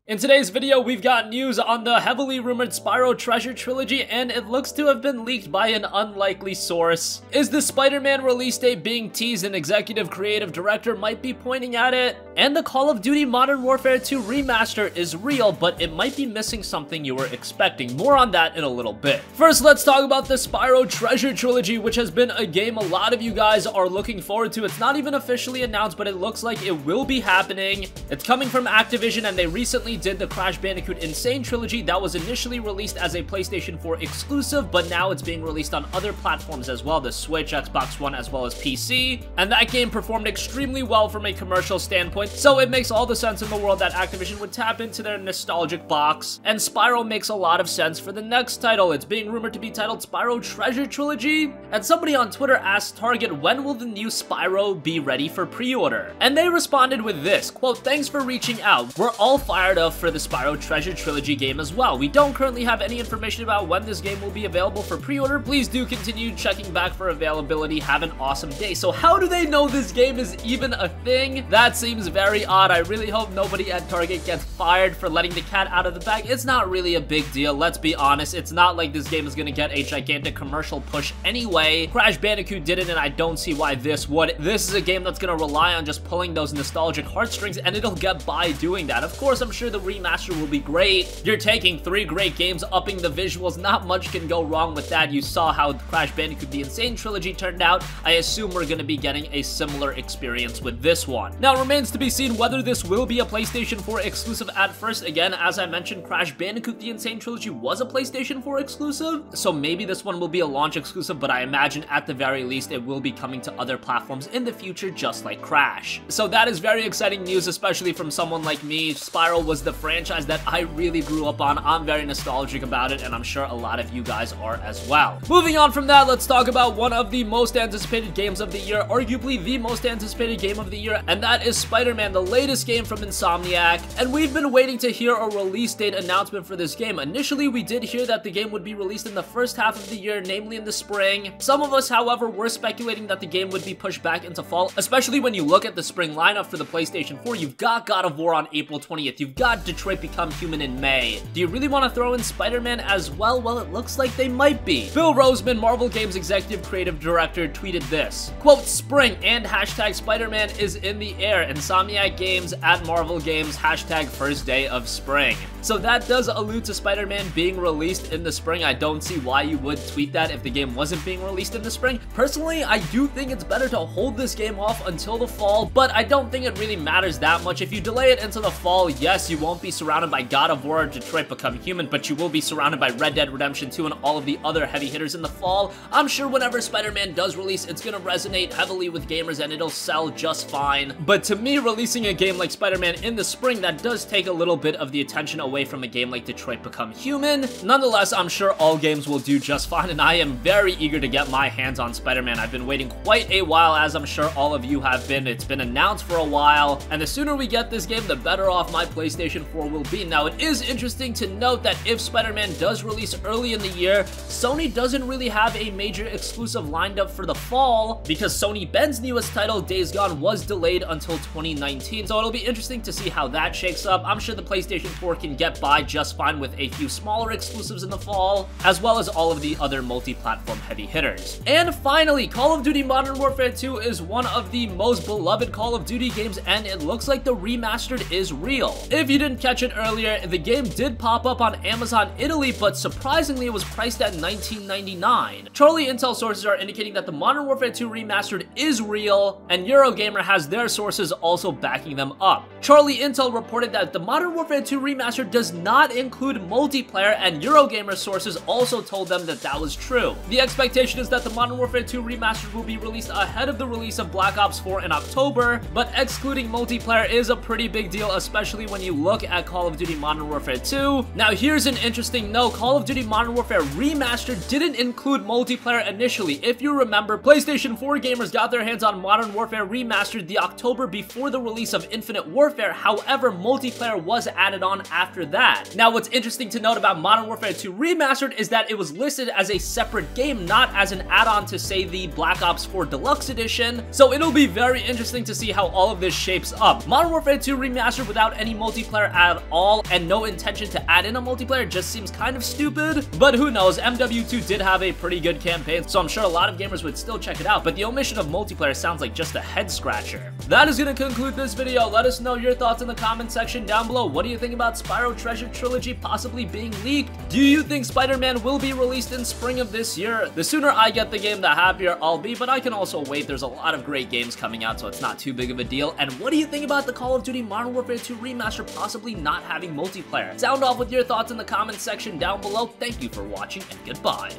In today's video, we've got news on the heavily rumored Spyro Treasure Trilogy, and it looks to have been leaked by an unlikely source. Is the Spider-Man release date being teased? An executive creative director might be pointing at it. And the Call of Duty Modern Warfare 2 remaster is real, but it might be missing something you were expecting. More on that in a little bit. First, let's talk about the Spyro Treasure Trilogy, which has been a game a lot of you guys are looking forward to. It's not even officially announced, but it looks like it will be happening. It's coming from Activision, and they recently did the Crash Bandicoot Insane Trilogy that was initially released as a PlayStation 4 exclusive, but now it's being released on other platforms as well, the Switch, Xbox One, as well as PC. And that game performed extremely well from a commercial standpoint, so it makes all the sense in the world that Activision would tap into their nostalgic box. And Spyro makes a lot of sense for the next title. It's being rumored to be titled Spyro Treasure Trilogy. And somebody on Twitter asked Target, when will the new Spyro be ready for pre-order? And they responded with this, quote, "Thanks for reaching out. We're all fired up for the Spyro Treasure Trilogy game as well. We don't currently have any information about when this game will be available for pre-order. Please do continue checking back for availability. Have an awesome day." So how do they know this game is even a thing? That seems very odd. I really hope nobody at Target gets fired for letting the cat out of the bag. It's not really a big deal, let's be honest. It's not like this game is gonna get a gigantic commercial push anyway. Crash Bandicoot didn't, and I don't see why this would. This is a game that's gonna rely on just pulling those nostalgic heartstrings, and it'll get by doing that. Of course, I'm sure the remaster will be great. You're taking 3 great games, upping the visuals. Not much can go wrong with that. You saw how Crash Bandicoot The Insane Trilogy turned out. I assume we're gonna be getting a similar experience with this one. Now, it remains to be seen whether this will be a PlayStation 4 exclusive at first. Again, as I mentioned, Crash Bandicoot The Insane Trilogy was a PlayStation 4 exclusive, so maybe this one will be a launch exclusive, but I imagine at the very least it will be coming to other platforms in the future, just like Crash. So that is very exciting news, especially from someone like me. Spyro was the franchise that I really grew up on. I'm very nostalgic about it, and I'm sure a lot of you guys are as well. Moving on from that, let's talk about one of the most anticipated games of the year, arguably the most anticipated game of the year, and that is Spider-Man, the latest game from Insomniac. And we've been waiting to hear a release date announcement for this game. Initially, we did hear that the game would be released in the first half of the year, namely in the spring. Some of us, however, were speculating that the game would be pushed back into fall, especially when you look at the spring lineup for the PlayStation 4. You've got God of War on April 20th. You've got Detroit Become Human in May. Do you really want to throw in Spider-Man as well? Well, it looks like they might be. Phil Roseman, Marvel Games Executive Creative Director, tweeted this, quote, "Spring and hashtag Spider-Man is in the air. Insomniac Games at Marvel Games, hashtag first day of spring." So that does allude to Spider-Man being released in the spring. I don't see why you would tweet that if the game wasn't being released in the spring. Personally, I do think it's better to hold this game off until the fall, but I don't think it really matters that much. If you delay it into the fall, yes, you won't be surrounded by God of War or Detroit Become Human, but you will be surrounded by Red Dead Redemption 2 and all of the other heavy hitters in the fall. I'm sure whenever Spider-Man does release, it's gonna resonate heavily with gamers and it'll sell just fine. But to me, releasing a game like Spider-Man in the spring, that does take a little bit of the attention away from a game like Detroit Become Human. Nonetheless, I'm sure all games will do just fine, and I am very eager to get my hands on Spider-Man. I've been waiting quite a while, as I'm sure all of you have been. It's been announced for a while, and the sooner we get this game, the better off my PlayStation 4 will be. Now, it is interesting to note that if Spider-Man does release early in the year, Sony doesn't really have a major exclusive lined up for the fall, because Sony Ben's newest title, Days Gone, was delayed until 2019, so it'll be interesting to see how that shakes up. I'm sure the PlayStation 4 can get by just fine with a few smaller exclusives in the fall, as well as all of the other multi-platform heavy hitters. And finally, Call of Duty Modern Warfare 2 is one of the most beloved Call of Duty games, and it looks like the remastered is real. If you didn't catch it earlier, the game did pop up on Amazon Italy, but surprisingly it was priced at $19.99. Charlie Intel sources are indicating that the Modern Warfare 2 remastered is real, and Eurogamer has their sources also backing them up. Charlie Intel reported that the Modern Warfare 2 remastered does not include multiplayer, and Eurogamer sources also told them that that was true. The expectation is that the Modern Warfare 2 remastered will be released ahead of the release of Black Ops 4 in October, but excluding multiplayer is a pretty big deal, especially when you look at Call of Duty Modern Warfare 2. Now, here's an interesting note. Call of Duty Modern Warfare Remastered didn't include multiplayer initially. If you remember, PlayStation 4 gamers got their hands on Modern Warfare Remastered the October before the release of Infinite Warfare. However, multiplayer was added on after that. Now, what's interesting to note about Modern Warfare 2 Remastered is that it was listed as a separate game, not as an add-on to, say, the Black Ops 4 Deluxe Edition. So it'll be very interesting to see how all of this shapes up. Modern Warfare 2 Remastered without any multiplayer multiplayer at all, and no intention to add in a multiplayer just seems kind of stupid. But who knows, MW2 did have a pretty good campaign, so I'm sure a lot of gamers would still check it out, but the omission of multiplayer sounds like just a head scratcher. That is going to conclude this video. Let us know your thoughts in the comment section down below. What do you think about Spyro Treasure Trilogy possibly being leaked? Do you think Spider-Man will be released in spring of this year? The sooner I get the game, the happier I'll be, but I can also wait. There's a lot of great games coming out, so it's not too big of a deal. And what do you think about the Call of Duty Modern Warfare 2 remaster possibly not having multiplayer? Sound off with your thoughts in the comment section down below. Thank you for watching, and goodbye.